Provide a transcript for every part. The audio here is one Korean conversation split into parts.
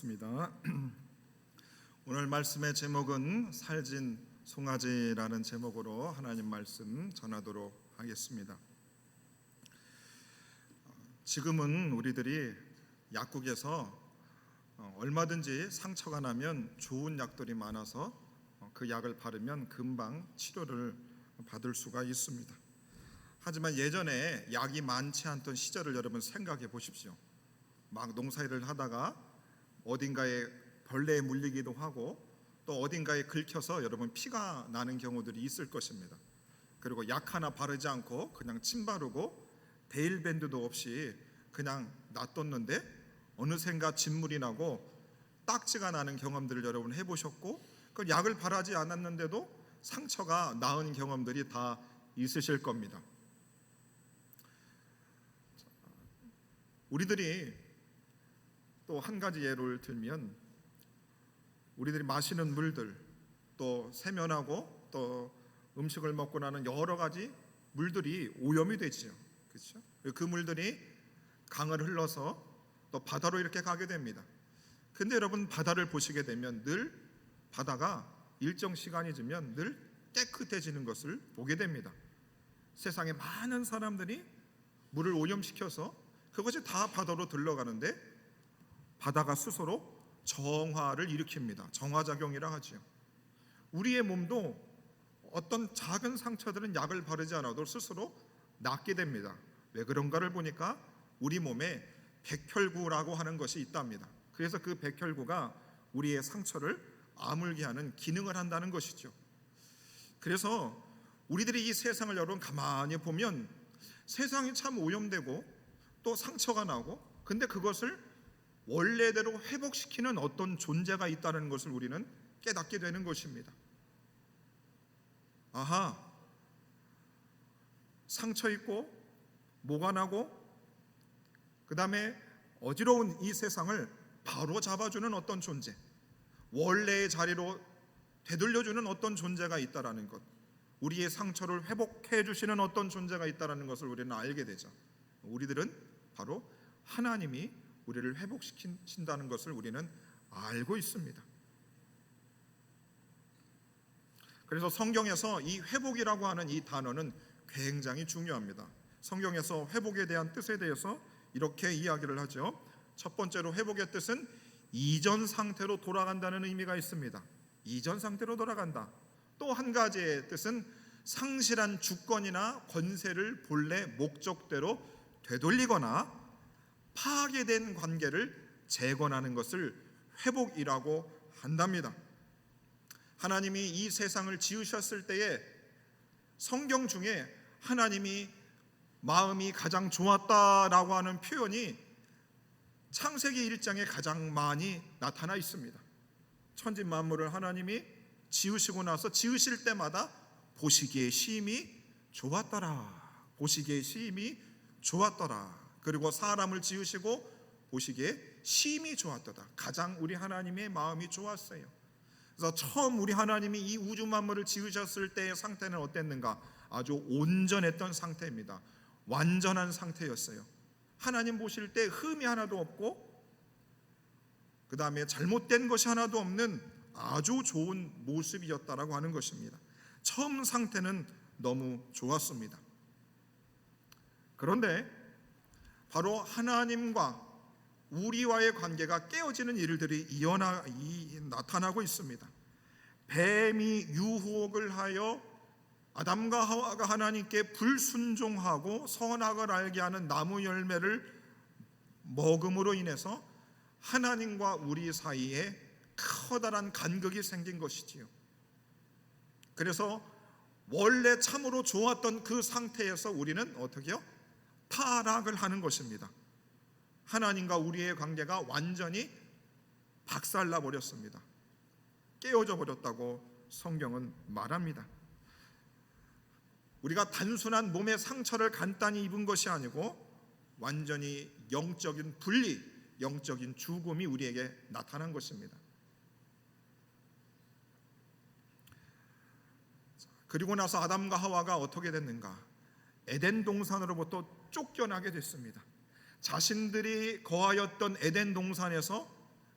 입니다. 오늘 말씀의 제목은 살진 송아지라는 제목으로 하나님 말씀 전하도록 하겠습니다. 지금은 우리들이 약국에서 얼마든지 상처가 나면 좋은 약들이 많아서 그 약을 바르면 금방 치료를 받을 수가 있습니다. 하지만 예전에 약이 많지 않던 시절을 여러분 생각해 보십시오. 막 농사일을 하다가 어딘가에 벌레에 물리기도 하고 또 어딘가에 긁혀서 여러분 피가 나는 경우들이 있을 것입니다. 그리고 약 하나 바르지 않고 그냥 침 바르고 데일밴드도 없이 그냥 놔뒀는데 어느샌가 진물이 나고 딱지가 나는 경험들을 여러분 해보셨고, 그 약을 바르지 않았는데도 상처가 나은 경험들이 다 있으실 겁니다. 우리들이 또 한 가지 예를 들면, 우리들이 마시는 물들, 또 세면하고 또 음식을 먹고 나는 여러 가지 물들이 오염이 되지요. 그렇죠? 그 물들이 강을 흘러서 또 바다로 이렇게 가게 됩니다. 근데 여러분, 바다를 보시게 되면 늘 바다가 일정 시간이 지면 늘 깨끗해지는 것을 보게 됩니다. 세상에 많은 사람들이 물을 오염시켜서 그것이 다 바다로 들러가는데 바다가 스스로 정화를 일으킵니다. 정화작용이라 하죠. 우리의 몸도 어떤 작은 상처들은 약을 바르지 않아도 스스로 낫게 됩니다. 왜 그런가를 보니까 우리 몸에 백혈구라고 하는 것이 있답니다. 그래서 그 백혈구가 우리의 상처를 아물게 하는 기능을 한다는 것이죠. 그래서 우리들이 이 세상을 여러분 가만히 보면 세상이 참 오염되고 또 상처가 나고, 근데 그것을 원래대로 회복시키는 어떤 존재가 있다는 것을 우리는 깨닫게 되는 것입니다. 아하, 상처 있고 모가 나고 그 다음에 어지러운 이 세상을 바로 잡아주는 어떤 존재, 원래의 자리로 되돌려주는 어떤 존재가 있다는 것, 우리의 상처를 회복해 주시는 어떤 존재가 있다는 것을 우리는 알게 되죠. 우리들은 바로 하나님이 우리를 회복시킨다는 것을 우리는 알고 있습니다. 그래서 성경에서 이 회복이라고 하는 이 단어는 굉장히 중요합니다. 성경에서 회복에 대한 뜻에 대해서 이렇게 이야기를 하죠. 첫 번째로 회복의 뜻은 이전 상태로 돌아간다는 의미가 있습니다. 이전 상태로 돌아간다. 또 한 가지의 뜻은 상실한 주권이나 권세를 본래 목적대로 되돌리거나 파괴된 관계를 재건하는 것을 회복이라고 한답니다. 하나님이 이 세상을 지으셨을 때에 성경 중에 하나님이 마음이 가장 좋았다라고 하는 표현이 창세기 1장에 가장 많이 나타나 있습니다. 천지 만물을 하나님이 지으시고 나서 지으실 때마다 보시기에 심히 좋았더라, 보시기에 심히 좋았더라. 그리고 사람을 지으시고 보시기에 심히 좋았도다. 가장 우리 하나님의 마음이 좋았어요. 그래서 처음 우리 하나님이 이 우주 만물을 지으셨을 때의 상태는 어땠는가? 아주 온전했던 상태입니다. 완전한 상태였어요. 하나님 보실 때 흠이 하나도 없고 그 다음에 잘못된 것이 하나도 없는 아주 좋은 모습이었다라고 하는 것입니다. 처음 상태는 너무 좋았습니다. 그런데 바로 하나님과 우리와의 관계가 깨어지는 일들이 나타나고 있습니다. 뱀이 유혹을 하여 아담과 하와가 하나님께 불순종하고 선악을 알게 하는 나무 열매를 먹음으로 인해서 하나님과 우리 사이에 커다란 간극이 생긴 것이지요. 그래서 원래 참으로 좋았던 그 상태에서 우리는 어떻게 해요? 타락을 하는 것입니다. 하나님과 우리의 관계가 완전히 박살나 버렸습니다. 깨어져 버렸다고 성경은 말합니다. 우리가 단순한 몸의 상처를 간단히 입은 것이 아니고 완전히 영적인 분리, 영적인 죽음이 우리에게 나타난 것입니다. 그리고 나서 아담과 하와가 어떻게 됐는가? 에덴 동산으로부터 쫓겨나게 됐습니다. 자신들이 거하였던 에덴 동산에서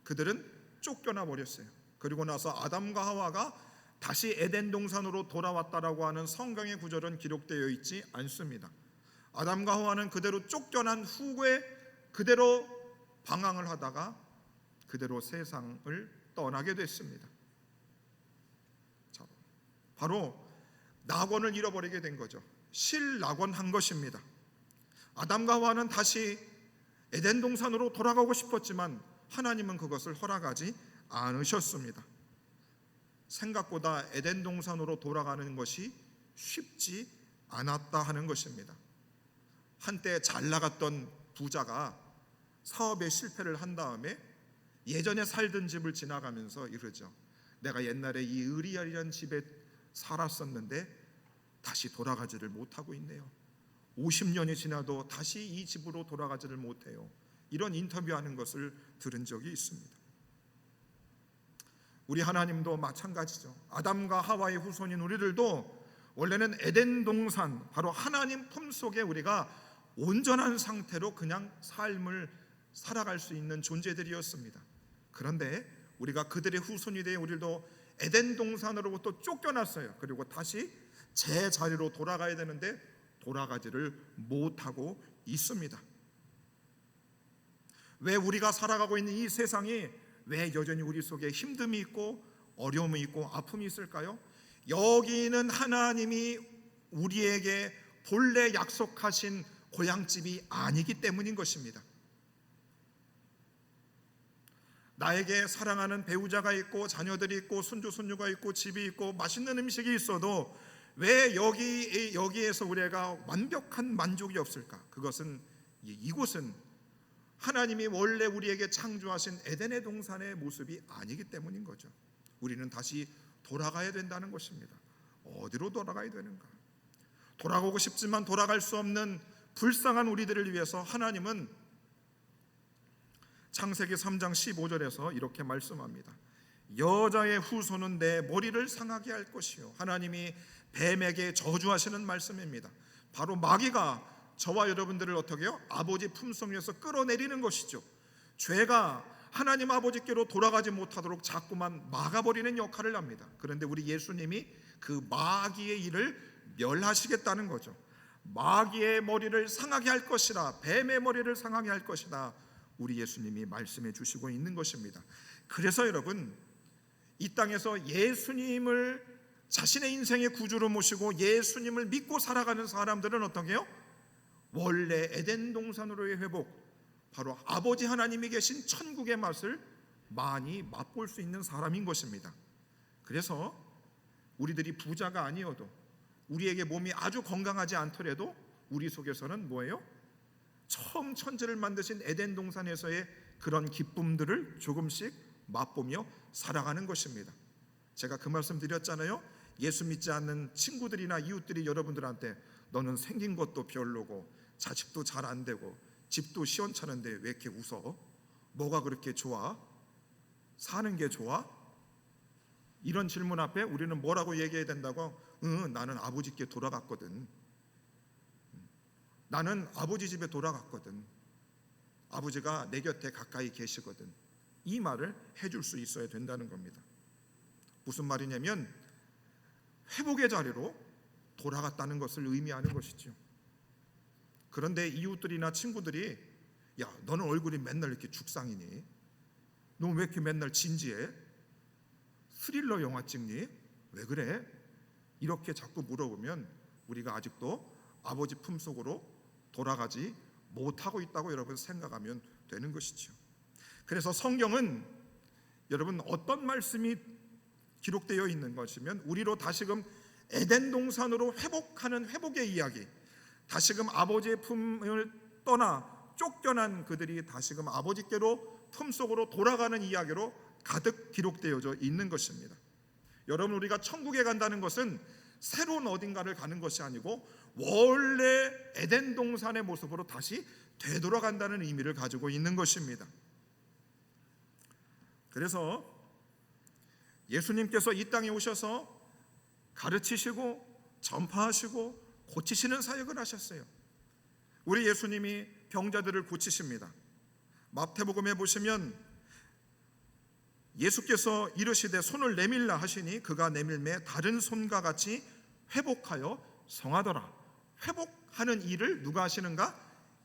그들은 쫓겨나 버렸어요. 그리고 나서 아담과 하와가 다시 에덴 동산으로 돌아왔다라고 하는 성경의 구절은 기록되어 있지 않습니다. 아담과 하와는 그대로 쫓겨난 후에 그대로 방황을 하다가 그대로 세상을 떠나게 됐습니다. 자, 바로 낙원을 잃어버리게 된 거죠. 실낙원한 것입니다. 아담과 하와는 다시 에덴 동산으로 돌아가고 싶었지만 하나님은 그것을 허락하지 않으셨습니다. 생각보다 에덴 동산으로 돌아가는 것이 쉽지 않았다 하는 것입니다. 한때 잘 나갔던 부자가 사업에 실패를 한 다음에 예전에 살던 집을 지나가면서 이러죠. 내가 옛날에 이 의리아리한 집에 살았었는데 다시 돌아가지를 못하고 있네요. 50년이 지나도 다시 이 집으로 돌아가지를 못해요. 이런 인터뷰하는 것을 들은 적이 있습니다. 우리 하나님도 마찬가지죠. 아담과 하와의 후손인 우리들도 원래는 에덴 동산, 바로 하나님 품속에 우리가 온전한 상태로 그냥 삶을 살아갈 수 있는 존재들이었습니다. 그런데 우리가 그들의 후손이 되어 우리도 에덴 동산으로부터 쫓겨났어요. 그리고 다시 제 자리로 돌아가야 되는데 돌아가지를 못하고 있습니다. 왜 우리가 살아가고 있는 이 세상이 왜 여전히 우리 속에 힘듦이 있고 어려움이 있고 아픔이 있을까요? 여기는 하나님이 우리에게 본래 약속하신 고향집이 아니기 때문인 것입니다. 나에게 사랑하는 배우자가 있고 자녀들이 있고 손주 손녀가 있고 집이 있고 맛있는 음식이 있어도 왜 여기에서 우리가 완벽한 만족이 없을까? 그것은 이곳은 하나님이 원래 우리에게 창조하신 에덴의 동산의 모습이 아니기 때문인 거죠. 우리는 다시 돌아가야 된다는 것입니다. 어디로 돌아가야 되는가? 돌아가고 싶지만 돌아갈 수 없는 불쌍한 우리들을 위해서 하나님은 창세기 3장 15절에서 이렇게 말씀합니다. 여자의 후손은 내 머리를 상하게 할 것이요. 하나님이 뱀에게 저주하시는 말씀입니다. 바로 마귀가 저와 여러분들을 어떻게 해요? 아버지 품속에서 끌어내리는 것이죠. 죄가 하나님 아버지께로 돌아가지 못하도록 자꾸만 막아버리는 역할을 합니다. 그런데 우리 예수님이 그 마귀의 일을 멸하시겠다는 거죠. 마귀의 머리를 상하게 할 것이다, 뱀의 머리를 상하게 할 것이다, 우리 예수님이 말씀해 주시고 있는 것입니다. 그래서 여러분, 이 땅에서 예수님을 자신의 인생의 구주로 모시고 예수님을 믿고 살아가는 사람들은 어떻게 해요? 원래 에덴 동산으로의 회복, 바로 아버지 하나님이 계신 천국의 맛을 많이 맛볼 수 있는 사람인 것입니다. 그래서 우리들이 부자가 아니어도, 우리에게 몸이 아주 건강하지 않더라도 우리 속에서는 뭐예요? 처음 천지를 만드신 에덴 동산에서의 그런 기쁨들을 조금씩 맛보며 살아가는 것입니다. 제가 그 말씀 드렸잖아요. 예수 믿지 않는 친구들이나 이웃들이 여러분들한테 너는 생긴 것도 별로고 자식도 잘 안 되고 집도 시원찮은데 왜 이렇게 웃어? 뭐가 그렇게 좋아? 사는 게 좋아? 이런 질문 앞에 우리는 뭐라고 얘기해야 된다고? 나는 아버지께 돌아갔거든. 나는 아버지 집에 돌아갔거든. 아버지가 내 곁에 가까이 계시거든. 이 말을 해줄 수 있어야 된다는 겁니다. 무슨 말이냐면 회복의 자리로 돌아갔다는 것을 의미하는 것이죠. 그런데 이웃들이나 친구들이 야, 너는 얼굴이 맨날 이렇게 죽상이니? 너 왜 이렇게 맨날 진지해? 스릴러 영화 찍니? 왜 그래? 이렇게 자꾸 물어보면 우리가 아직도 아버지 품속으로 돌아가지 못하고 있다고 여러분 생각하면 되는 것이죠. 그래서 성경은 여러분 어떤 말씀이 기록되어 있는 것이면 우리로 다시금 에덴 동산으로 회복하는 회복의 이야기, 다시금 아버지의 품을 떠나 쫓겨난 그들이 다시금 아버지께로 품속으로 돌아가는 이야기로 가득 기록되어져 있는 것입니다. 여러분, 우리가 천국에 간다는 것은 새로운 어딘가를 가는 것이 아니고 원래 에덴 동산의 모습으로 다시 되돌아간다는 의미를 가지고 있는 것입니다. 그래서 예수님께서 이 땅에 오셔서 가르치시고 전파하시고 고치시는 사역을 하셨어요. 우리 예수님이 병자들을 고치십니다. 마태복음에 보시면 예수께서 이르시되 손을 내밀라 하시니 그가 내밀매 다른 손과 같이 회복하여 성하더라. 회복하는 일을 누가 하시는가?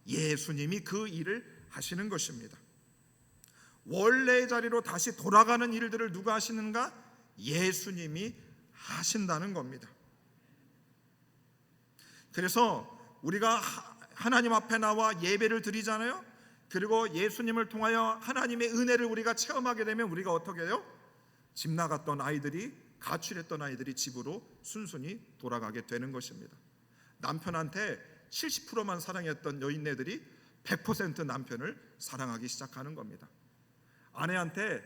예수님이 그 일을 하시는 것입니다. 원래의 자리로 다시 돌아가는 일들을 누가 하시는가? 예수님이 하신다는 겁니다. 그래서 우리가 하나님 앞에 나와 예배를 드리잖아요. 그리고 예수님을 통하여 하나님의 은혜를 우리가 체험하게 되면 우리가 어떻게 해요? 집 나갔던 아이들이, 가출했던 아이들이 집으로 순순히 돌아가게 되는 것입니다. 남편한테 70%만 사랑했던 여인네들이 100% 남편을 사랑하기 시작하는 겁니다. 아내한테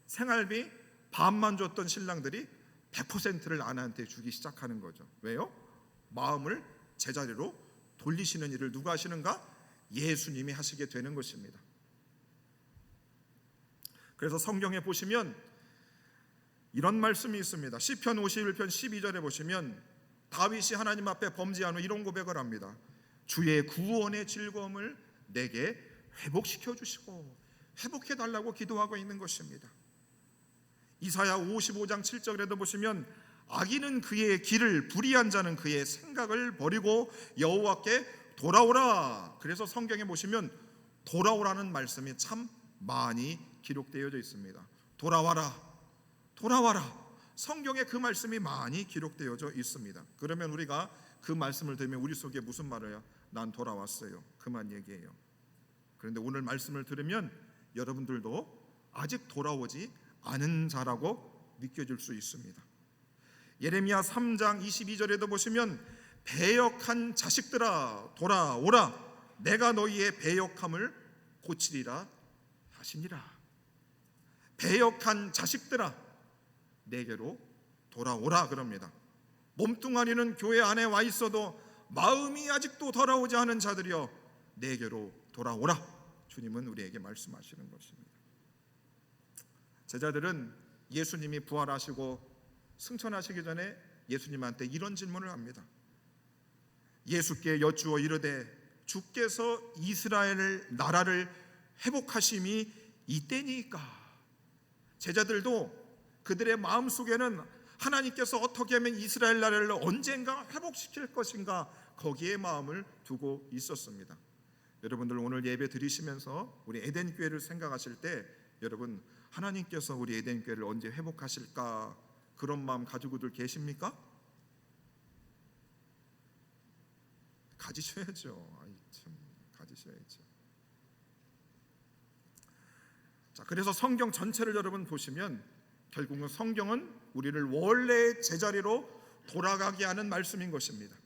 생활비 반만 줬던 신랑들이 100%를 아내한테 주기 시작하는 거죠. 왜요? 마음을 제자리로 돌리시는 일을 누가 하시는가? 예수님이 하시게 되는 것입니다. 그래서 성경에 보시면 이런 말씀이 있습니다. 시편 51편 12절에 보시면 다윗이 하나님 앞에 범죄한 후 이런 고백을 합니다. 주의 구원의 즐거움을 내게 회복시켜 주시고, 회복해 달라고 기도하고 있는 것입니다. 이사야 55장 7절에도 보시면 악인은 그의 길을, 불의한 자는 그의 생각을 버리고 여호와께 돌아오라. 그래서 성경에 보시면 돌아오라는 말씀이 참 많이 기록되어 있습니다. 돌아와라, 돌아와라. 성경에 그 말씀이 많이 기록되어져 있습니다. 그러면 우리가 그 말씀을 들으면 우리 속에 무슨 말을 해요? 난 돌아왔어요. 그만 얘기해요. 그런데 오늘 말씀을 들으면 여러분들도 아직 돌아오지 않은 자라고 느껴질 수 있습니다. 예레미야 3장 22절에도 보시면 배역한 자식들아 돌아오라, 내가 너희의 배역함을 고치리라 하시니라. 배역한 자식들아 내게로 돌아오라 그럽니다. 몸뚱아리는 교회 안에 와 있어도 마음이 아직도 돌아오지 않은 자들이여 내게로 돌아오라. 주님은 우리에게 말씀하시는 것입니다. 제자들은 예수님이 부활하시고 승천하시기 전에 예수님한테 이런 질문을 합니다. 예수께 여쭈어 이르되 주께서 이스라엘 나라를 회복하심이 이때니까. 제자들도 그들의 마음속에는 하나님께서 어떻게 하면 이스라엘 나라를 언젠가 회복시킬 것인가, 거기에 마음을 두고 있었습니다. 여러분들 오늘 예배 드리시면서 우리 에덴 교회를 생각하실 때 여러분, 하나님께서 우리 에덴 교회를 언제 회복하실까, 그런 마음 가지고들 계십니까? 가지셔야죠. 가지셔야죠. 자, 그래서 성경 전체를 여러분 보시면 결국은 성경은 우리를 원래의 제자리로 돌아가게 하는 말씀인 것입니다.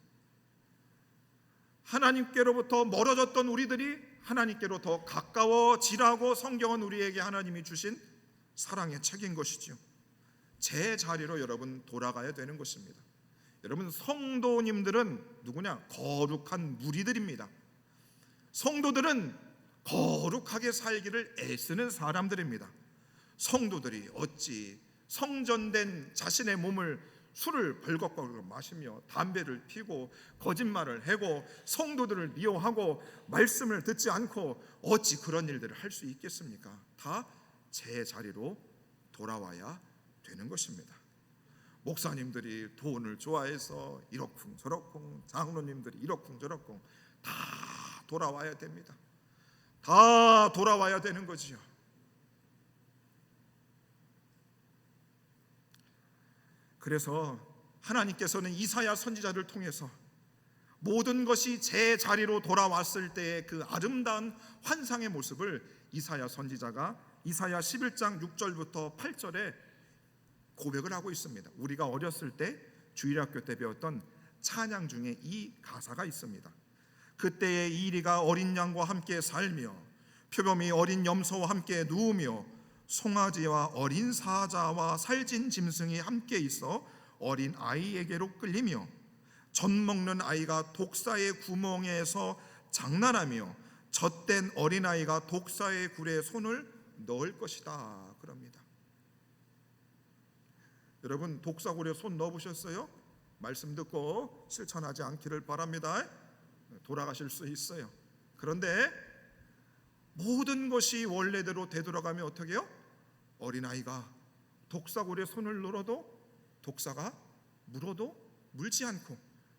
하나님께로부터 멀어졌던 우리들이 하나님께로 더 가까워지라고 성경은 우리에게 하나님이 주신 사랑의 책인 것이지요. 제자리로 여러분 돌아가야 되는 것입니다. 여러분, 성도님들은 누구냐? 거룩한 무리들입니다. 성도들은 거룩하게 살기를 애쓰는 사람들입니다. 성도들이 어찌 성전된 자신의 몸을 술을 벌컥벌컥 마시며 담배를 피고 거짓말을 하고 성도들을 미워하고 말씀을 듣지 않고 어찌 그런 일들을 할 수 있겠습니까? 다 제자리로 돌아와야 되는 것입니다. 목사님들이 돈을 좋아해서 이러쿵저러쿵, 장로님들이 이러쿵저러쿵, 다 돌아와야 됩니다. 다 돌아와야 되는 거지요. 그래서 하나님께서는 이사야 선지자를 통해서 모든 것이 제 자리로 돌아왔을 때의 그 아름다운 환상의 모습을 이사야 선지자가 이사야 11장 6절부터 8절에 고백을 하고 있습니다. 우리가 어렸을 때 주일학교 때 배웠던 찬양 중에 이 가사가 있습니다. 그때의 이리가 어린 양과 함께 살며 표범이 어린 염소와 함께 누우며 송아지와 어린 사자와 살찐 짐승이 함께 있어 어린 아이에게로 끌리며 젖 먹는 아이가 독사의 구멍에서 장난하며 젖된 어린아이가 독사의 굴에 손을 넣을 것이다 그럽니다. 여러분, 독사굴에 손 넣어보셨어요? 말씀 듣고 실천하지 않기를 바랍니다. 돌아가실 수 있어요. 그런데 모든 것이 원래대로 되돌아가면 어떻게 해요? 어린아이가 독사골에 손을 눌어도 독사가 물어도 물지 않고,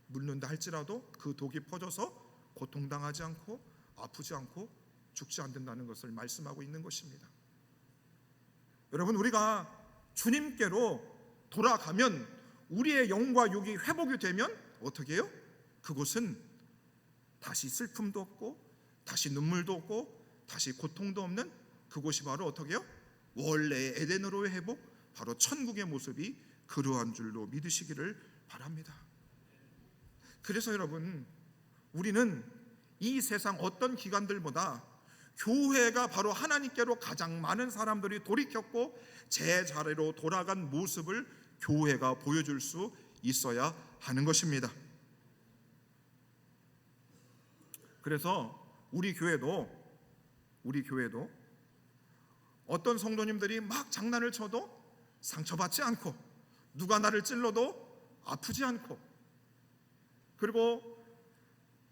물는다 할지라도 그 독이 퍼져서 고통당하지 않고 아프지 않고 죽지 않는다는 것을 말씀하고 있는 것입니다. 여러분, 우리가 주님께로 돌아가면 우리의 영과 육이 회복이 되면 어떻게 해요? 그곳은 다시 슬픔도 없고 다시 눈물도 없고 다시 고통도 없는 그곳이 바로 어떻게 해요? 원래의 에덴으로의 회복, 바로 천국의 모습이 그러한 줄로 믿으시기를 바랍니다. 그래서 여러분, 우리는 이 세상 어떤 기관들보다 교회가 바로 하나님께로 가장 많은 사람들이 돌이켰고 제자리로 돌아간 모습을 교회가 보여줄 수 있어야 하는 것입니다. 그래서 우리 교회도 어떤 성도님들이 막 장난을 쳐도 상처받지 않고, 누가 나를 찔러도 아프지 않고, 그리고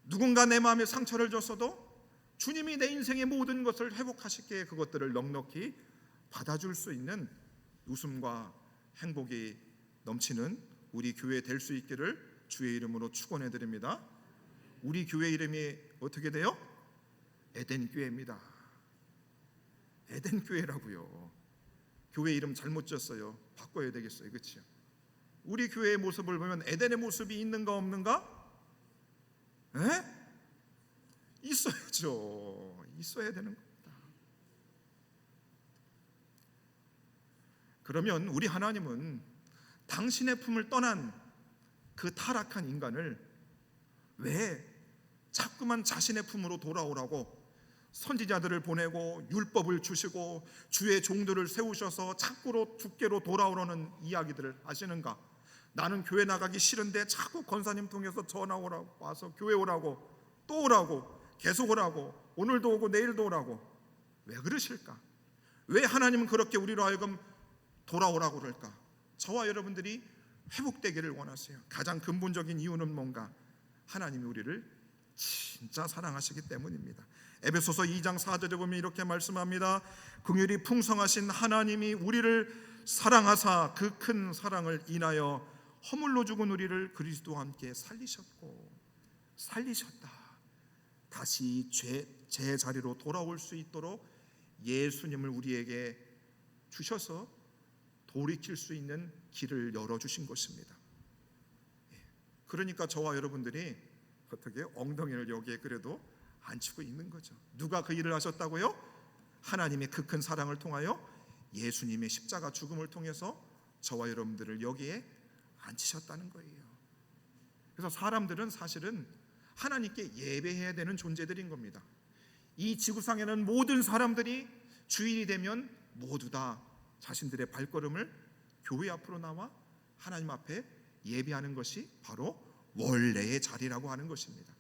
누군가 내 마음에 상처를 줬어도 주님이 내 인생의 모든 것을 회복하시기에 그것들을 넉넉히 받아줄 수 있는 웃음과 행복이 넘치는 우리 교회 될 수 있기를 주의 이름으로 축원해 드립니다. 우리 교회 이름이 어떻게 돼요? 에덴교회입니다. 에덴교회라고요. 교회 이름 잘못 지었어요. 바꿔야 되겠어요. 그렇죠? 우리 교회의 모습을 보면 에덴의 모습이 있는가 없는가? 있어야죠. 있어야 되는 겁니다. 그러면 우리 하나님은 당신의 품을 떠난 그 타락한 인간을 왜 자꾸만 자신의 품으로 돌아오라고 선지자들을 보내고 율법을 주시고 주의 종들을 세우셔서 자꾸로 주께로 돌아오라는 이야기들을 하시는가? 나는 교회 나가기 싫은데 자꾸 권사님 통해서 전화 오라고, 와서 교회 오라고, 또 오라고, 계속 오라고, 오늘도 오고 내일도 오라고. 왜 그러실까? 왜 하나님은 그렇게 우리로 하여금 돌아오라고 그럴까? 저와 여러분들이 회복되기를 원하세요. 가장 근본적인 이유는 뭔가? 하나님이 우리를 진짜 사랑하시기 때문입니다. 에베소서 2장 4절에 보면 이렇게 말씀합니다. 긍휼이 풍성하신 하나님이 우리를 사랑하사 그 큰 사랑을 인하여 허물로 죽은 우리를 그리스도와 함께 살리셨다. 다시 제 자리로 돌아올 수 있도록 예수님을 우리에게 주셔서 돌이킬 수 있는 길을 열어주신 것입니다. 그러니까 저와 여러분들이 어떻게 엉덩이를 여기에 그래도 앉히고 있는 거죠. 누가 그 일을 하셨다고요? 하나님의 그 큰 사랑을 통하여 예수님의 십자가 죽음을 통해서 저와 여러분들을 여기에 앉히셨다는 거예요. 그래서 사람들은 사실은 하나님께 예배해야 되는 존재들인 겁니다. 이 지구상에는 모든 사람들이 주일이 되면 모두 다 자신들의 발걸음을 교회 앞으로 나와 하나님 앞에 예배하는 것이 바로 원래의 자리라고 하는 것입니다.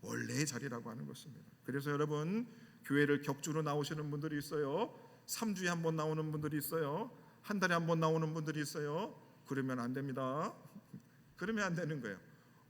원래의 자리라고 하는 것입니다. 그래서 여러분, 교회를 격주로 나오시는 분들이 있어요. 3주에 한 번 나오는 분들이 있어요. 한 달에 한 번 나오는 분들이 있어요. 그러면 안 됩니다. 그러면 안 되는 거예요.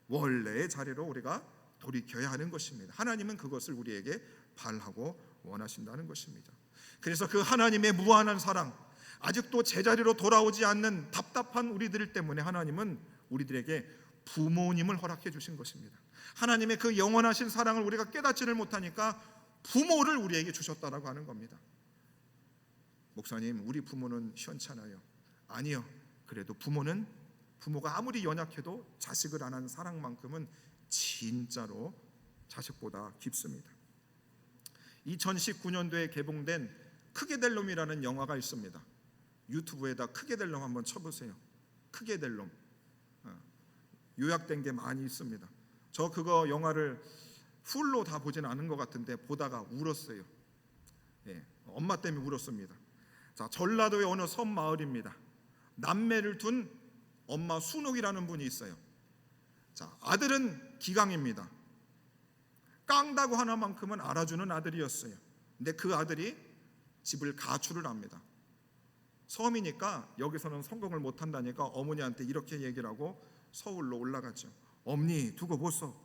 원래의 자리로 우리가 돌이켜야 하는 것입니다. 하나님은 그것을 우리에게 바라고 원하신다는 것입니다. 그래서 그 하나님의 무한한 사랑, 아직도 제자리로 돌아오지 않는 답답한 우리들 때문에 하나님은 우리들에게 부모님을 허락해 주신 것입니다. 하나님의 그 영원하신 사랑을 우리가 깨닫지를 못하니까 부모를 우리에게 주셨다라고 하는 겁니다. 목사님, 우리 부모는 시원찮아요. 아니요. 그래도 부모가 아무리 연약해도 자식을 안한 사랑만큼은 진짜로 자식보다 깊습니다. 2019년도에 개봉된 크게 될 놈이라는 영화가 있습니다. 유튜브에다 크게 될 놈 한번 쳐보세요. 크게 될 놈. 요약된 게 많이 있습니다. 저 그거 영화를 풀로 다 보지는 않은 것 같은데 보다가 울었어요. 엄마 때문에 울었습니다. 자, 전라도의 어느 섬 마을입니다. 남매를 둔 엄마 순옥이라는 분이 있어요. 자, 아들은 기강입니다. 깡다구 하나만큼은 알아주는 아들이었어요. 근데 그 아들이 집을 가출을 합니다. 섬이니까 여기서는 성공을 못한다니까 어머니한테 이렇게 얘기를 하고 서울로 올라가죠. 어머니, 두고 보소.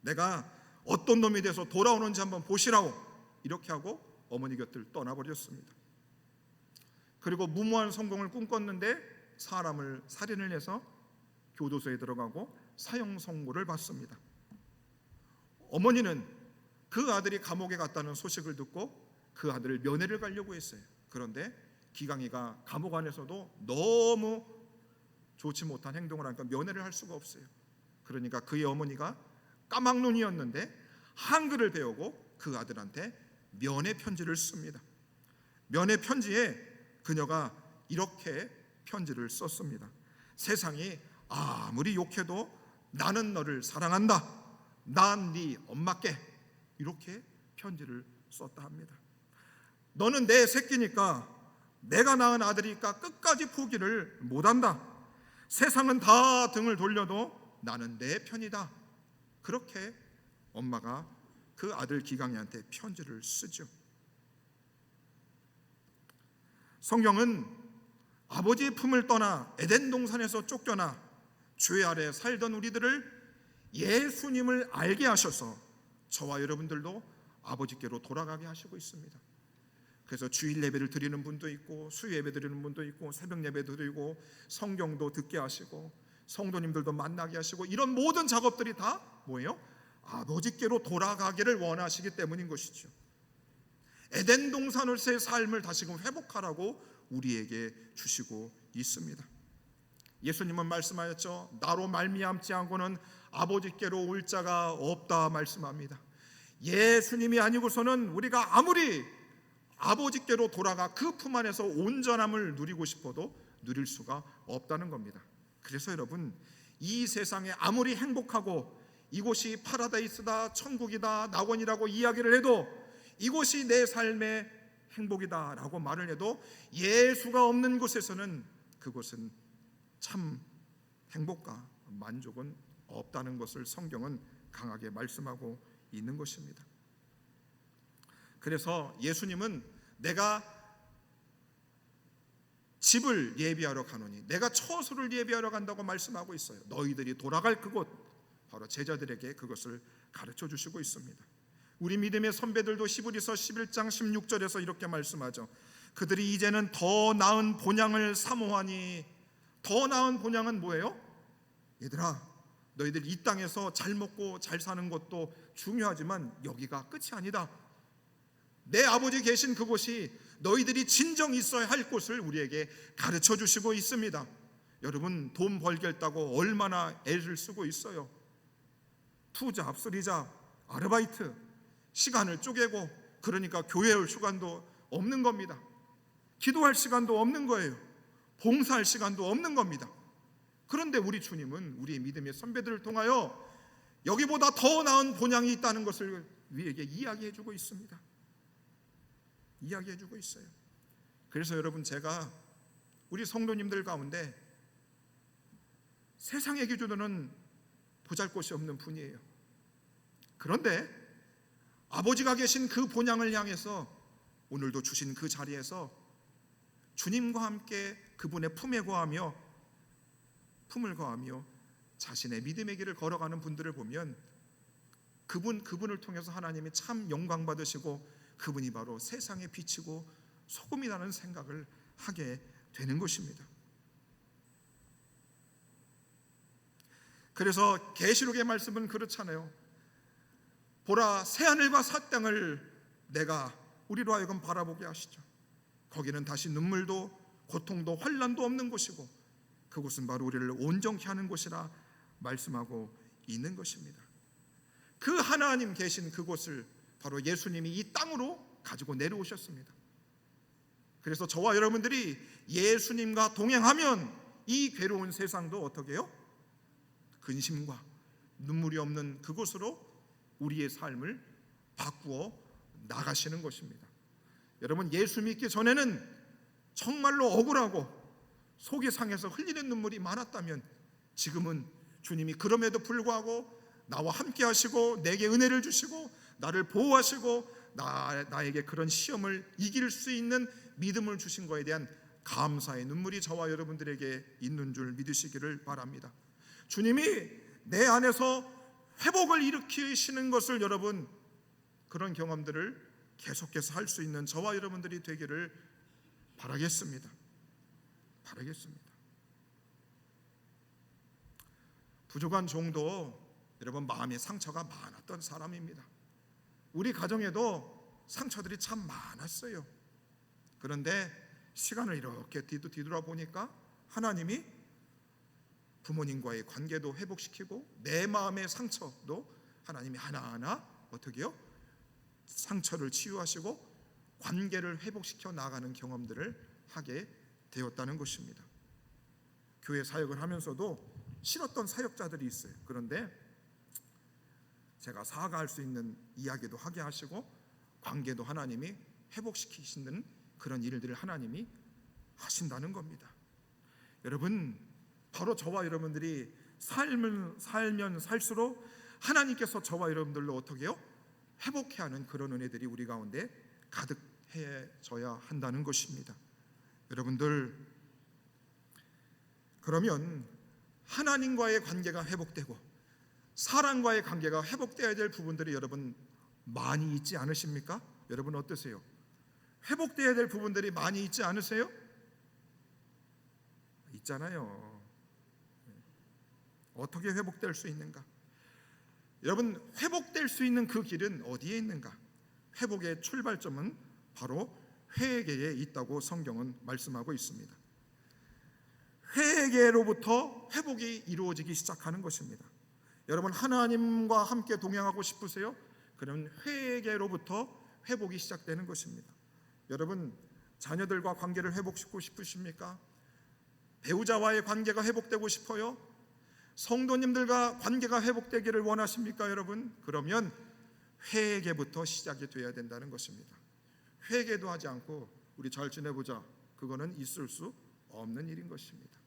내가 어떤 놈이 돼서 돌아오는지 한번 보시라고. 이렇게 하고 어머니 곁을 떠나버렸습니다. 그리고 무모한 성공을 꿈꿨는데 사람을 살인을 해서 교도소에 들어가고 사형 선고를 받습니다. 어머니는 그 아들이 감옥에 갔다는 소식을 듣고 그 아들을 면회를 가려고 했어요. 그런데 기강이가 감옥 안에서도 너무 좋지 못한 행동을 하니까 면회를 할 수가 없어요. 그러니까 그의 어머니가 까막눈이었는데 한글을 배우고 그 아들한테 면회 편지를 씁니다. 면회 편지에 그녀가 이렇게 편지를 썼습니다. 세상이 아무리 욕해도 나는 너를 사랑한다. 난 네 엄마께. 이렇게 편지를 썼다 합니다. 너는 내 새끼니까, 내가 낳은 아들이니까 끝까지 포기를 못한다. 세상은 다 등을 돌려도 나는 내 편이다. 그렇게 엄마가 그 아들 기강이한테 편지를 쓰죠. 성경은 아버지의 품을 떠나 에덴 동산에서 쫓겨나 죄 아래 살던 우리들을 예수님을 알게 하셔서 저와 여러분들도 아버지께로 돌아가게 하시고 있습니다. 그래서 주일 예배를 드리는 분도 있고 수요 예배 드리는 분도 있고 새벽 예배도 드리고 성경도 듣게 하시고 성도님들도 만나게 하시고, 이런 모든 작업들이 다 뭐예요? 아버지께로 돌아가기를 원하시기 때문인 것이죠. 에덴 동산에서의 삶을 다시금 회복하라고 우리에게 주시고 있습니다. 예수님은 말씀하였죠. 나로 말미암지 않고는 아버지께로 올 자가 없다 말씀합니다. 예수님이 아니고서는 우리가 아무리 아버지께로 돌아가 그 품 안에서 온전함을 누리고 싶어도 누릴 수가 없다는 겁니다. 그래서 여러분, 이 세상에 아무리 행복하고 이곳이 파라다이스다, 천국이다, 낙원이라고 이야기를 해도, 이곳이 내 삶의 행복이다 라고 말을 해도 예수가 없는 곳에서는 그곳은 참 행복과 만족은 없다는 것을 성경은 강하게 말씀하고 있는 것입니다. 그래서 예수님은 내가 집을 예비하러 가노니, 내가 처소를 예비하러 간다고 말씀하고 있어요. 너희들이 돌아갈 그곳, 바로 제자들에게 그것을 가르쳐 주시고 있습니다. 우리 믿음의 선배들도 히브리서 11장 16절에서 이렇게 말씀하죠. 그들이 이제는 더 나은 본향을 사모하니. 더 나은 본향은 뭐예요? 얘들아, 너희들 이 땅에서 잘 먹고 잘 사는 것도 중요하지만 여기가 끝이 아니다. 내 아버지 계신 그곳이 너희들이 진정 있어야 할 곳을 우리에게 가르쳐 주시고 있습니다. 여러분, 돈 벌겠다고 얼마나 애를 쓰고 있어요. 투잡, 쓰리잡, 아르바이트, 시간을 쪼개고, 그러니까 교회 올 시간도 없는 겁니다. 기도할 시간도 없는 거예요. 봉사할 시간도 없는 겁니다. 그런데 우리 주님은 우리 믿음의 선배들을 통하여 여기보다 더 나은 본향이 있다는 것을 우리에게 이야기해주고 있습니다. 이야기해주고 있어요. 그래서 여러분, 제가 우리 성도님들 가운데 세상의 기준으로는 보잘것이 없는 분이에요. 그런데 아버지가 계신 그 본향을 향해서 오늘도 주신 그 자리에서 주님과 함께 그분의 품을 거하며 자신의 믿음의 길을 걸어가는 분들을 보면 그분을 통해서 하나님이 참 영광 받으시고 그분이 바로 세상의 빛이고 소금이라는 생각을 하게 되는 것입니다. 그래서 계시록의 말씀은 그렇잖아요. 보라, 새하늘과 새 땅을 내가 우리로 하여금 바라보게 하시죠. 거기는 다시 눈물도 고통도 환난도 없는 곳이고 그곳은 바로 우리를 온전케 하는 곳이라 말씀하고 있는 것입니다. 그 하나님 계신 그곳을 바로 예수님이 이 땅으로 가지고 내려오셨습니다. 그래서 저와 여러분들이 예수님과 동행하면 이 괴로운 세상도 어떻게 해요? 근심과 눈물이 없는 그곳으로 우리의 삶을 바꾸어 나가시는 것입니다. 여러분, 예수 믿기 전에는 정말로 억울하고 속이 상해서 흘리는 눈물이 많았다면 지금은 주님이 그럼에도 불구하고 나와 함께 하시고 내게 은혜를 주시고 나를 보호하시고 나에게 그런 시험을 이길 수 있는 믿음을 주신 것에 대한 감사의 눈물이 저와 여러분들에게 있는 줄 믿으시기를 바랍니다. 주님이 내 안에서 회복을 일으키시는 것을, 여러분, 그런 경험들을 계속해서 할 수 있는 저와 여러분들이 되기를 바라겠습니다. 바라겠습니다. 부족한 종도 여러분 마음에 상처가 많았던 사람입니다. 우리 가정에도 상처들이 참 많았어요. 그런데 시간을 이렇게 뒤돌아보니까 하나님이 부모님과의 관계도 회복시키고 내 마음의 상처도 하나님이 하나하나 어떻게 해요? 상처를 치유하시고 관계를 회복시켜 나가는 경험들을 하게 되었다는 것입니다. 교회 사역을 하면서도 싫었던 사역자들이 있어요. 그런데 제가 사과할 수 있는 이야기도 하게 하시고 관계도 하나님이 회복시키시는 그런 일들을 하나님이 하신다는 겁니다. 여러분, 바로 저와 여러분들이 살면 살수록 하나님께서 저와 여러분들로 어떻게 해요? 회복해 하는 그런 은혜들이 우리 가운데 가득해져야 한다는 것입니다. 여러분들, 그러면 하나님과의 관계가 회복되고 사람과의 관계가 회복되어야 될 부분들이 여러분 많이 있지 않으십니까? 여러분 어떠세요? 회복되어야 될 부분들이 많이 있지 않으세요? 있잖아요. 어떻게 회복될 수 있는가? 여러분, 회복될 수 있는 그 길은 어디에 있는가? 회복의 출발점은 바로 회개에 있다고 성경은 말씀하고 있습니다. 회개로부터 회복이 이루어지기 시작하는 것입니다. 여러분, 하나님과 함께 동행하고 싶으세요? 그럼 회개로부터 회복이 시작되는 것입니다. 여러분, 자녀들과 관계를 회복시키고 싶으십니까? 배우자와의 관계가 회복되고 싶어요? 성도님들과 관계가 회복되기를 원하십니까, 여러분? 그러면 회개부터 시작이 되어야 된다는 것입니다. 회개도 하지 않고 우리 잘 지내보자, 그거는 있을 수 없는 일인 것입니다.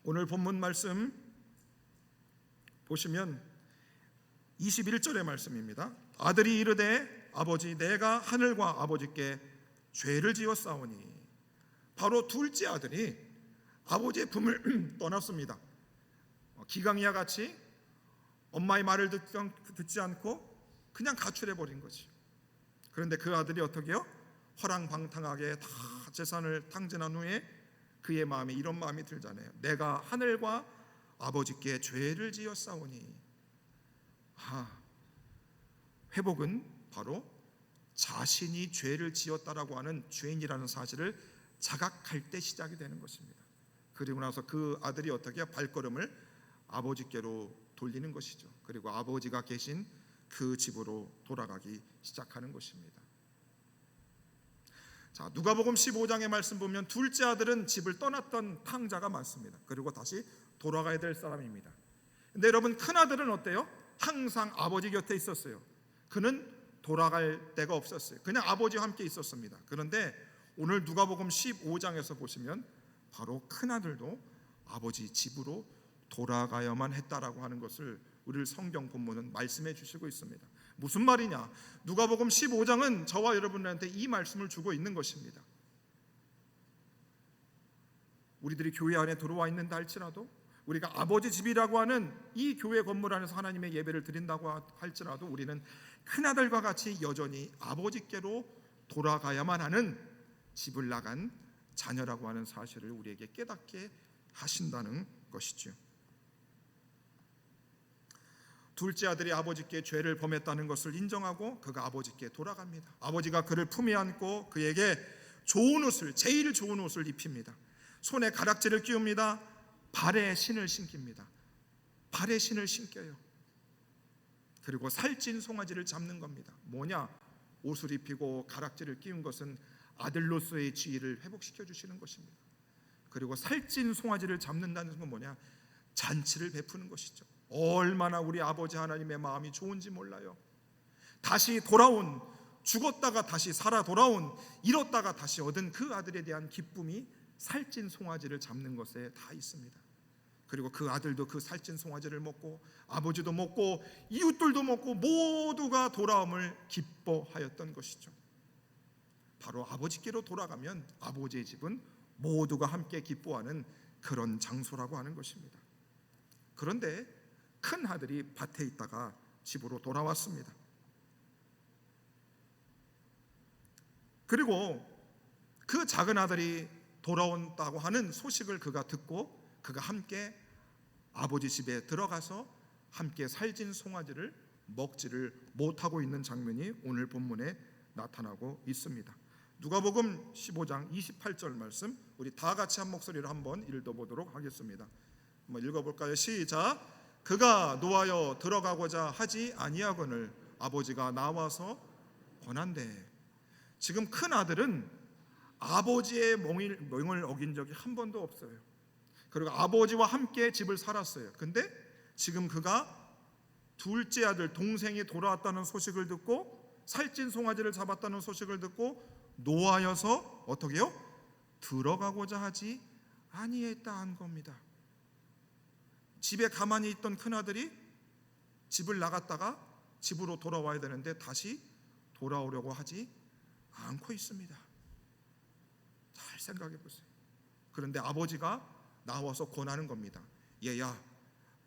오늘 본문 말씀 보시면 21절의 말씀입니다. 아들이 이르되 아버지, 내가 하늘과 아버지께 죄를 지었사오니. 바로 둘째 아들이 아버지의 품을 떠났습니다. 기강이와 같이 엄마의 말을 듣지 않고 그냥 가출해버린 거지. 그런데 그 아들이 어떻게 해요? 허랑방탕하게 다 재산을 탕진한 후에 그의 마음에 이런 마음이 들잖아요. 내가 하늘과 아버지께 죄를 지었사오니. 회복은 바로 자신이 죄를 지었다라고 하는 죄인이라는 사실을 자각할 때 시작이 되는 것입니다. 그리고 나서 그 아들이 어떻게 발걸음을 아버지께로 돌리는 것이죠. 그리고 아버지가 계신 그 집으로 돌아가기 시작하는 것입니다. 자, 누가복음 15장의 말씀 보면 둘째 아들은 집을 떠났던 탕자가 많습니다. 그리고 다시 돌아가야 될 사람입니다. 근데 여러분, 큰 아들은 어때요? 항상 아버지 곁에 있었어요. 그는 돌아갈 데가 없었어요. 그냥 아버지와 함께 있었습니다. 그런데 오늘 누가복음 15장에서 보시면 바로 큰 아들도 아버지 집으로 돌아가야만 했다라고 하는 것을 우리 성경 본문은 말씀해 주시고 있습니다. 무슨 말이냐? 누가복음 15장은 저와 여러분한테 이 말씀을 주고 있는 것입니다. 우리들이 교회 안에 들어와 있는다 할지라도, 우리가 아버지 집이라고 하는 이 교회 건물 안에서 하나님의 예배를 드린다고 할지라도 우리는 큰아들과 같이 여전히 아버지께로 돌아가야만 하는 집을 나간 자녀라고 하는 사실을 우리에게 깨닫게 하신다는 것이죠. 둘째 아들이 아버지께 죄를 범했다는 것을 인정하고 그가 아버지께 돌아갑니다. 아버지가 그를 품에 안고 그에게 좋은 옷을, 제일 좋은 옷을 입힙니다. 손에 가락지를 끼웁니다. 발에 신을 신깁니다. 발에 신을 신겨요. 그리고 살찐 송아지를 잡는 겁니다. 뭐냐? 옷을 입히고 가락지를 끼운 것은 아들로서의 지위를 회복시켜 주시는 것입니다. 그리고 살찐 송아지를 잡는다는 건 뭐냐? 잔치를 베푸는 것이죠. 얼마나 우리 아버지 하나님의 마음이 좋은지 몰라요. 다시 돌아온, 죽었다가 다시 살아 돌아온, 잃었다가 다시 얻은 그 아들에 대한 기쁨이 살찐 송아지를 잡는 것에 다 있습니다. 그리고 그 아들도 그 살찐 송아지를 먹고 아버지도 먹고 이웃들도 먹고 모두가 돌아옴을 기뻐하였던 것이죠. 바로 아버지께로 돌아가면 아버지의 집은 모두가 함께 기뻐하는 그런 장소라고 하는 것입니다. 그런데 큰 아들이 밭에 있다가 집으로 돌아왔습니다. 그리고 그 작은 아들이 돌아온다고 하는 소식을 그가 듣고 그가 함께 아버지 집에 들어가서 함께 살진 송아지를 먹지를 못하고 있는 장면이 오늘 본문에 나타나고 있습니다. 누가복음 15장 28절 말씀, 우리 다 같이 한 목소리로 한번 읽어보도록 하겠습니다. 한번 읽어볼까요? 시작. 그가 노하여 들어가고자 하지 아니하거늘 아버지가 나와서 권한대. 지금 큰 아들은 아버지의 명을 어긴 적이 한 번도 없어요. 그리고 아버지와 함께 집을 살았어요. 근데 지금 그가 둘째 아들 동생이 돌아왔다는 소식을 듣고 살찐 송아지를 잡았다는 소식을 듣고 노하여서 어떻게 해요? 들어가고자 하지 아니했다 한 겁니다. 집에 가만히 있던 큰아들이 집을 나갔다가 집으로 돌아와야 되는데 다시 돌아오려고 하지 않고 있습니다. 잘 생각해 보세요. 그런데 아버지가 나와서 권하는 겁니다. 얘야,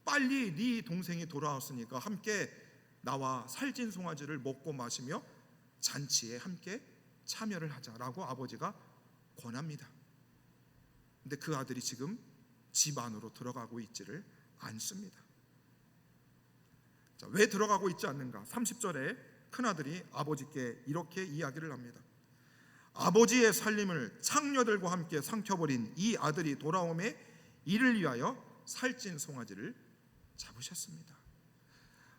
빨리 네 동생이 돌아왔으니까 함께 나와 살찐 송아지를 먹고 마시며 잔치에 함께 참여를 하자라고 아버지가 권합니다. 근데 그 아들이 지금 집 안으로 들어가고 있지를 않습니다. 자, 왜 들어가고 있지 않는가? 30절에 큰아들이 아버지께 이렇게 이야기를 합니다. 아버지의 살림을 창녀들과 함께 삼켜버린 이 아들이 돌아옴에 이를 위하여 살찐 송아지를 잡으셨습니다.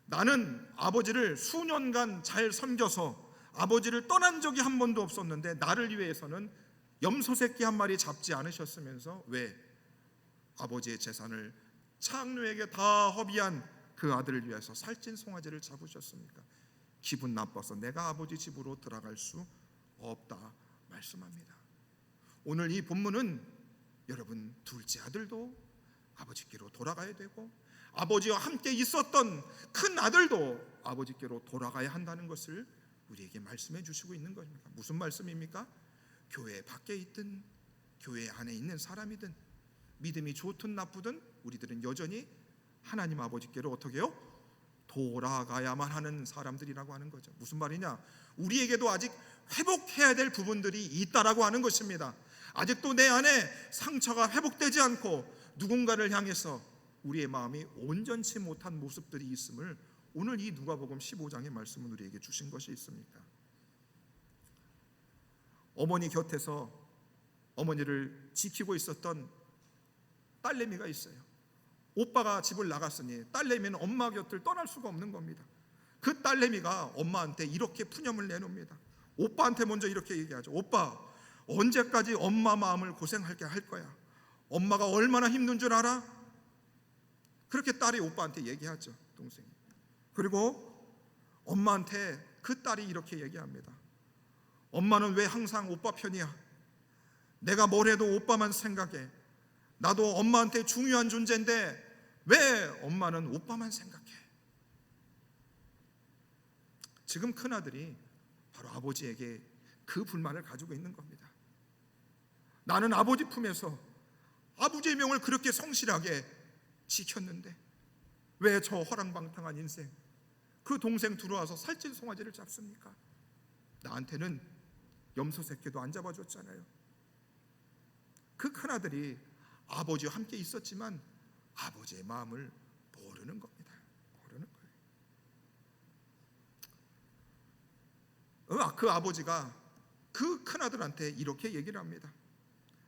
나는 아버지를 수년간 잘 섬겨서 아버지를 떠난 적이 한 번도 없었는데 나를 위해서는 염소 새끼 한 마리 잡지 않으셨으면서 왜 아버지의 재산을 창녀에게 다 허비한 그 아들을 위해서 살찐 송아지를 잡으셨습니까? 기분 나빠서 내가 아버지 집으로 들어갈 수 없다 말씀합니다. 오늘 이 본문은 여러분 둘째 아들도 아버지께로 돌아가야 되고 아버지와 함께 있었던 큰 아들도 아버지께로 돌아가야 한다는 것을 우리에게 말씀해 주시고 있는 것입니다. 무슨 말씀입니까? 교회 밖에 있든 교회 안에 있는 사람이든 믿음이 좋든 나쁘든 우리들은 여전히 하나님 아버지께로 어떻게 해요? 돌아가야만 하는 사람들이라고 하는 거죠. 무슨 말이냐? 우리에게도 아직 회복해야 될 부분들이 있다라고 하는 것입니다. 아직도 내 안에 상처가 회복되지 않고 누군가를 향해서 우리의 마음이 온전치 못한 모습들이 있음을 오늘 이 누가복음 15장의 말씀은 우리에게 주신 것이 있습니까? 어머니 곁에서 어머니를 지키고 있었던 딸내미가 있어요. 오빠가 집을 나갔으니 딸내미는 엄마 곁을 떠날 수가 없는 겁니다. 그 딸내미가 엄마한테 이렇게 푸념을 내놓습니다. 오빠한테 먼저 이렇게 얘기하죠. 오빠, 언제까지 엄마 마음을 고생하게 할 거야? 엄마가 얼마나 힘든 줄 알아? 그렇게 딸이 오빠한테 얘기하죠. 동생이. 그리고 엄마한테 그 딸이 이렇게 얘기합니다. 엄마는 왜 항상 오빠 편이야? 내가 뭘 해도 오빠만 생각해. 나도 엄마한테 중요한 존재인데 왜 엄마는 오빠만 생각해? 지금 큰아들이 바로 아버지에게 그 불만을 가지고 있는 겁니다. 나는 아버지 품에서 아버지의 명을 그렇게 성실하게 지켰는데 왜 저 허랑방탕한 인생 그 동생 들어와서 살찐 송아지를 잡습니까? 나한테는 염소 새끼도 안 잡아줬잖아요. 그 큰아들이 아버지와 함께 있었지만 아버지의 마음을 모르는 겁니다. 모르는 거예요. 그 아버지가 그 큰아들한테 이렇게 얘기를 합니다.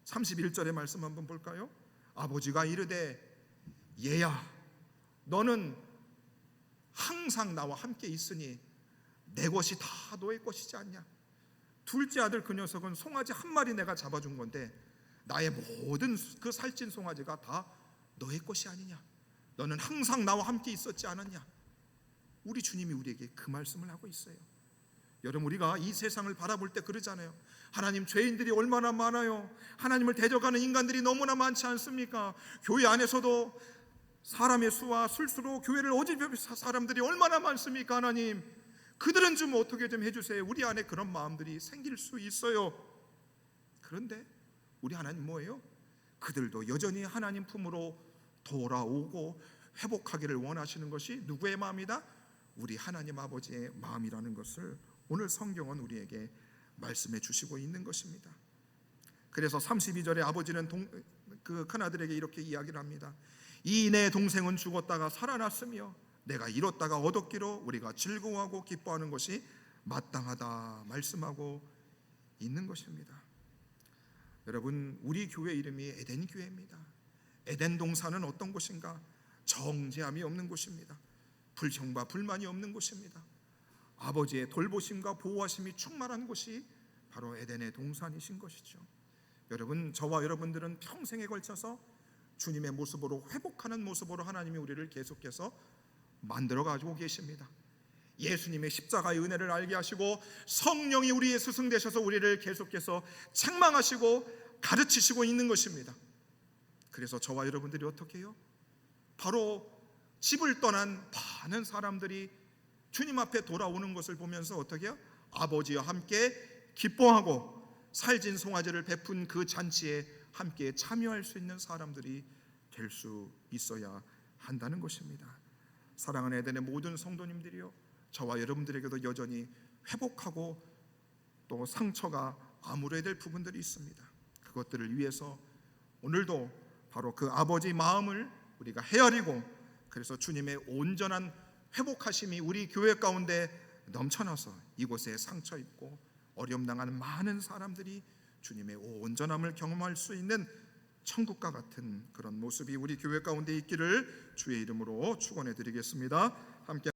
31절의 말씀 한번 볼까요? 아버지가 이르되 얘야, 너는 항상 나와 함께 있으니 내 것이 다 너의 것이지 않냐? 둘째 아들 그 녀석은 송아지 한 마리 내가 잡아준 건데 나의 모든 그 살찐 송아지가 다 너의 것이 아니냐? 너는 항상 나와 함께 있었지 않았냐? 우리 주님이 우리에게 그 말씀을 하고 있어요. 여러분, 우리가 이 세상을 바라볼 때 그러잖아요. 하나님, 죄인들이 얼마나 많아요. 하나님을 대적하는 인간들이 너무나 많지 않습니까? 교회 안에서도 사람의 수와 술수로 교회를 어지럽히는 사람들이 얼마나 많습니까? 하나님, 그들은 좀 어떻게 좀 해주세요. 우리 안에 그런 마음들이 생길 수 있어요. 그런데 우리 하나님 뭐예요? 그들도 여전히 하나님 품으로 돌아오고 회복하기를 원하시는 것이 누구의 마음이다? 우리 하나님 아버지의 마음이라는 것을 오늘 성경은 우리에게 말씀해 주시고 있는 것입니다. 그래서 32절에 아버지는 그 큰아들에게 이렇게 이야기를 합니다. 이 내 동생은 죽었다가 살아났으며 내가 잃었다가 얻었기로 우리가 즐거워하고 기뻐하는 것이 마땅하다 말씀하고 있는 것입니다. 여러분, 우리 교회 이름이 에덴 교회입니다. 에덴 동산은 어떤 곳인가? 정죄함이 없는 곳입니다. 불평과 불만이 없는 곳입니다. 아버지의 돌보심과 보호하심이 충만한 곳이 바로 에덴의 동산이신 것이죠. 여러분, 저와 여러분들은 평생에 걸쳐서 주님의 모습으로 회복하는 모습으로 하나님이 우리를 계속해서 만들어 가지고 계십니다. 예수님의 십자가의 은혜를 알게 하시고 성령이 우리의 스승 되셔서 우리를 계속해서 책망하시고 가르치시고 있는 것입니다. 그래서 저와 여러분들이 어떻게 해요? 바로 집을 떠난 많은 사람들이 주님 앞에 돌아오는 것을 보면서 어떻게 해요? 아버지와 함께 기뻐하고 살진 송아지를 베푼 그 잔치에 함께 참여할 수 있는 사람들이 될 수 있어야 한다는 것입니다. 사랑하는 에덴의 모든 성도님들이요, 저와 여러분들에게도 여전히 회복하고 또 상처가 아물어야 될 부분들이 있습니다. 그것들을 위해서 오늘도 바로 그 아버지 마음을 우리가 헤아리고, 그래서 주님의 온전한 회복하심이 우리 교회 가운데 넘쳐나서 이곳에 상처 입고 어려움 당하는 많은 사람들이 주님의 온전함을 경험할 수 있는 천국과 같은 그런 모습이 우리 교회 가운데 있기를 주의 이름으로 축원해 드리겠습니다. 함께